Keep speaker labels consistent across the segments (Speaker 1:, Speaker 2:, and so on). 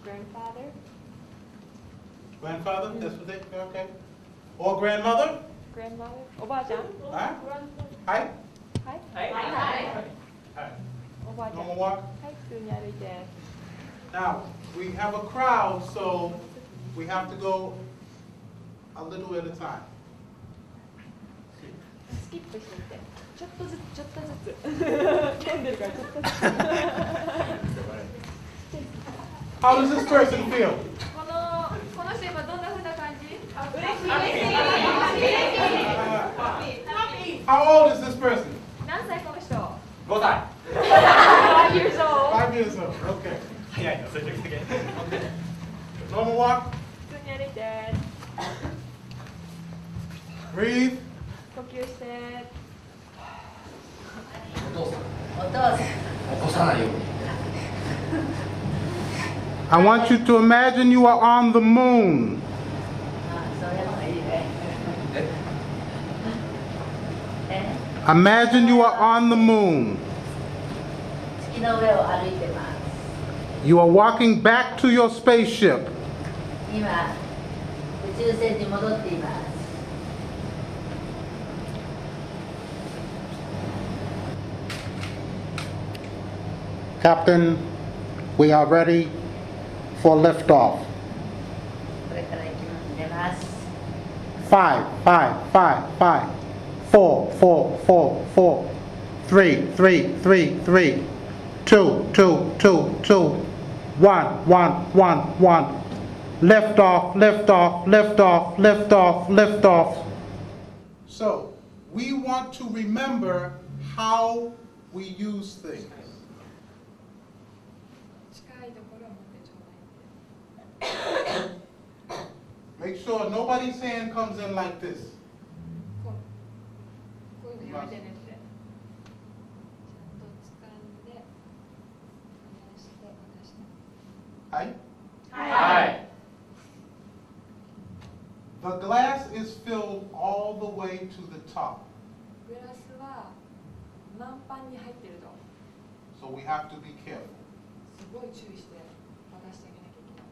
Speaker 1: Grandfather.
Speaker 2: Grandfather, that's what they, okay. Or grandmother?
Speaker 1: Grandmother. おばあちゃん。
Speaker 2: Huh? Hi?
Speaker 1: はい。
Speaker 2: Hi.
Speaker 1: おばあちゃん。
Speaker 2: Normal walk?
Speaker 1: はい、普通に歩いて。
Speaker 2: Now, we have a crowd, so we have to go a little at a time.
Speaker 1: スキップしていって。ちょっとずつ、ちょっとずつ。読んでるからちょっとずつ。
Speaker 2: How does this person feel?
Speaker 1: この人今どんな風な感じ？
Speaker 2: How old is this person?
Speaker 1: 何歳この人？
Speaker 3: 5歳。
Speaker 1: 5 years old.
Speaker 2: 5 years old. Okay.
Speaker 3: 早いの、それだけ。
Speaker 2: Normal walk.
Speaker 1: 普通に歩いて。
Speaker 2: Breathe.
Speaker 1: 呼吸して。
Speaker 3: お父さん。起こさないように。
Speaker 2: I want you to imagine you are on the moon. Imagine you are on the moon. You are walking back to your spaceship. Captain, we are ready for liftoff. 5, 5, 5, 5, 4, 4, 4, 4, 3, 3, 3, 3, 2, 2, 2, 2, 1, 1, 1, 1. Lift off, lift off, lift off, lift off, lift off. So, we want to remember how we use things. Make sure nobody's hand comes in like this. Hi?
Speaker 3: Hi.
Speaker 2: The glass is filled all the way to the top.
Speaker 1: グラスは満帆に入ってると。
Speaker 2: So we have to be careful.
Speaker 1: すごい注意して渡してあげなきゃいけない。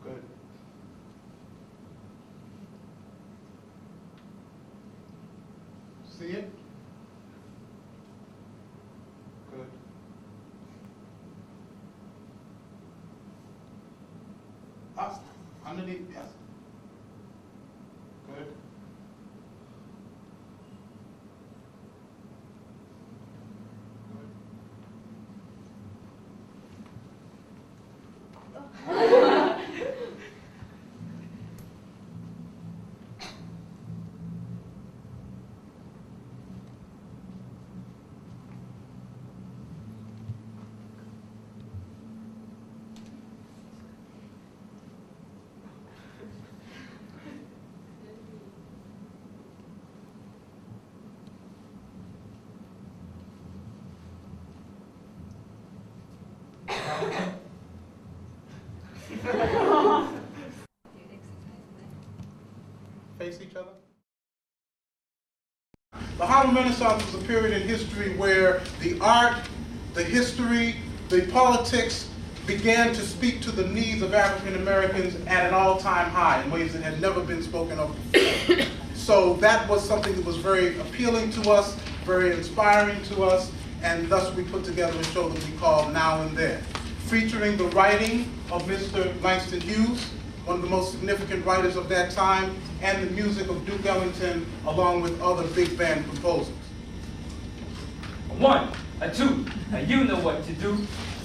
Speaker 2: Good. See it? Good. Up, underneath, yes. Good. Face each other. The Harlem Renaissance was a period in history where the art, the history, the politics began to speak to the needs of African Americans at an all-time high in ways that had never been spoken of before. So that was something that was very appealing to us, very inspiring to us, and thus we put together a show that we call Now and Then, featuring the writing of Mr. Langston Hughes, one of the most significant writers of that time, and the music of Duke Ellington, along with other big band composers.
Speaker 3: 1, a 2, you know what to do.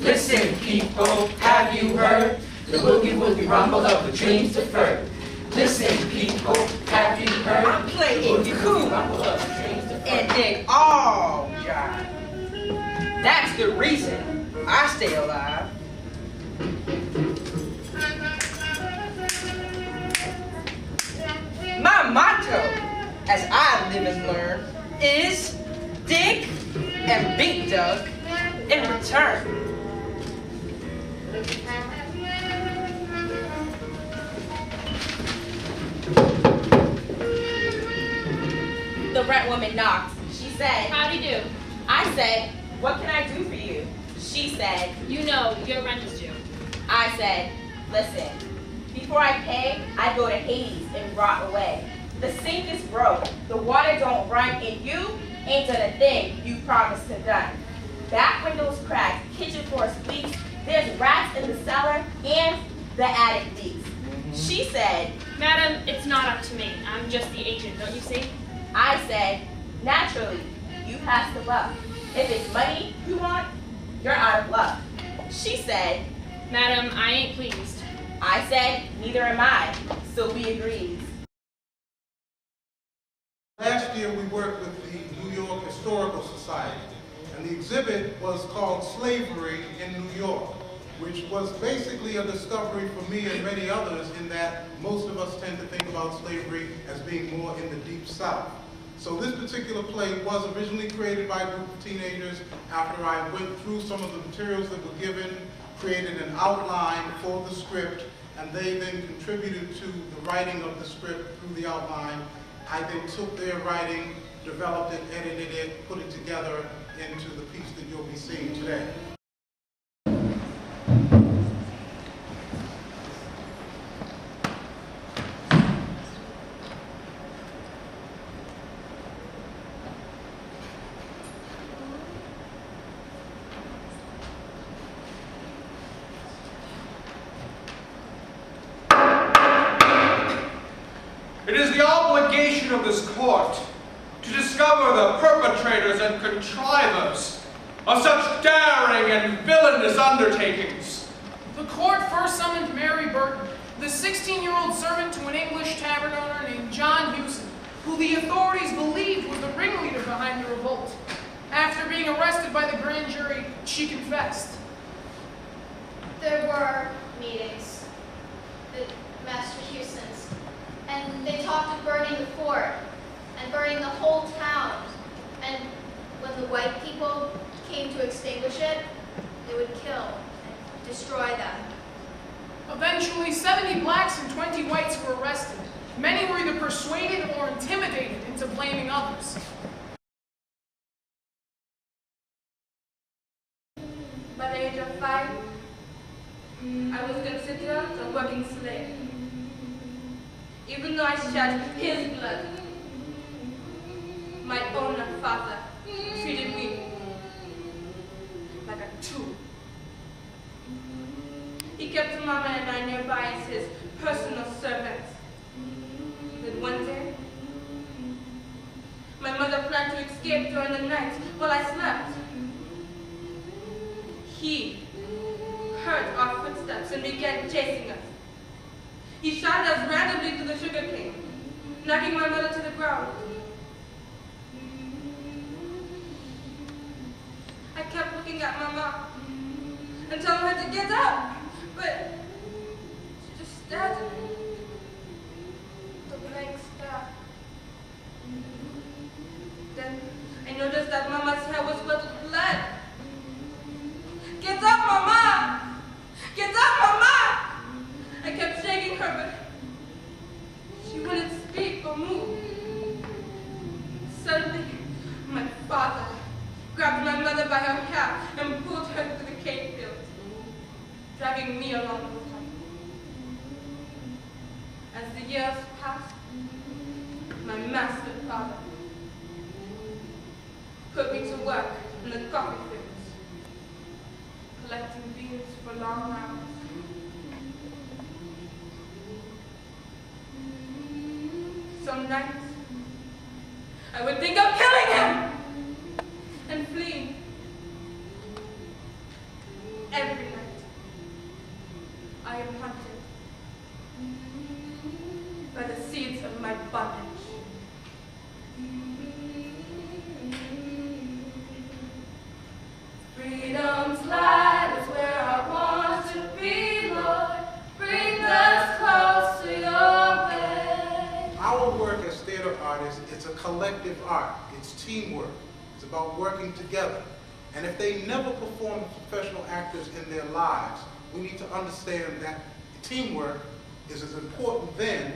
Speaker 3: Listen, people, have you heard the boogie woogie rumble of the dreams deferred? Listen, people, have you heard?
Speaker 4: I play it cool and dig all jive. That's the reason I stay alive. My motto, as I live and learn is dig and beat Doug in return.
Speaker 5: The rent woman knocked. She said,
Speaker 6: Howdy do.
Speaker 5: I said, what can I do for you? She said,
Speaker 6: You know your rent is due.
Speaker 5: I said, listen, before I pay, I go to Hades and rot away. The sink is broke, the water don't run, and you ain't done a thing you promised to done. Back windows cracked, kitchen floor leaks, there's rats in the cellar, and the attic leaks. She said,
Speaker 6: Madam, it's not up to me. I'm just the agent, don't you see?
Speaker 5: I said, naturally, you passed the buck. If it's money you want, you're out of luck. She said,
Speaker 6: Madam, I ain't pleased.
Speaker 5: I said, neither am I, so we agreed.
Speaker 2: Last year we worked with the New York Historical Society, and the exhibit was called Slavery in New York, which was basically a discovery for me and many others in that most of us tend to think about slavery as being more in the Deep South. So this particular play was originally created by a group of teenagers after I went through some of the materials that were given, created an outline for the script, and they then contributed to the writing of the script through the outline. I then took their writing, developed it, edited it, put it together into the piece that you'll be seeing today.
Speaker 7: It is the obligation of this court to discover the perpetrators and contrivers of such daring and villainous undertakings.
Speaker 8: The court first summoned Mary Burton, the 16-year-old servant to an English tavern owner named John Hewson, who the authorities believed was the ringleader behind the revolt. After being arrested by the grand jury, she confessed.
Speaker 9: There were meetings at Master Hewson's, and they talked of burning the fort and burning the whole town. And when the white people came to extinguish it, they would kill and destroy them.
Speaker 8: Eventually, 70 blacks and 20 whites were arrested. Many were either persuaded or intimidated into blaming others.
Speaker 10: By the age of 5, I was considered a working slave. Even though I shed his blood, my own father treated me like a tool. He kept Mama and I nearby as his personal servants. Then one day, my mother planned to escape during the night while I slept. He heard our footsteps and began chasing us. He shot us randomly through the sugarcane, knocking my mother to the ground. I kept looking at Mama and telling her to get up, but she just stared at me. The blank stare. Then I noticed that Mama's hair was wet with blood. Get up, Mama! Get up, Mama! I kept shaking her, but she wouldn't speak or move. Suddenly, my father grabbed my mother by her hair and pulled her to the cane field, dragging me along with her. As the years passed, my master father put me to work in the coffee fields, collecting beans for long hours. Some nights, I would think of killing him and fleeing. Every night, I am hunted by the seeds of my bondage. Freedom's light is where I want to be, Lord. Bring us close to your way.
Speaker 2: Our work as theater artists artists, it's a collective art. It's teamwork. It's about working together. And if they never perform as professional actors in their lives, we need to understand that teamwork is as important then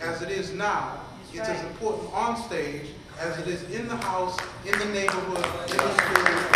Speaker 2: as it is now. It's as important on stage as it is in the house, in the neighborhood, in the school,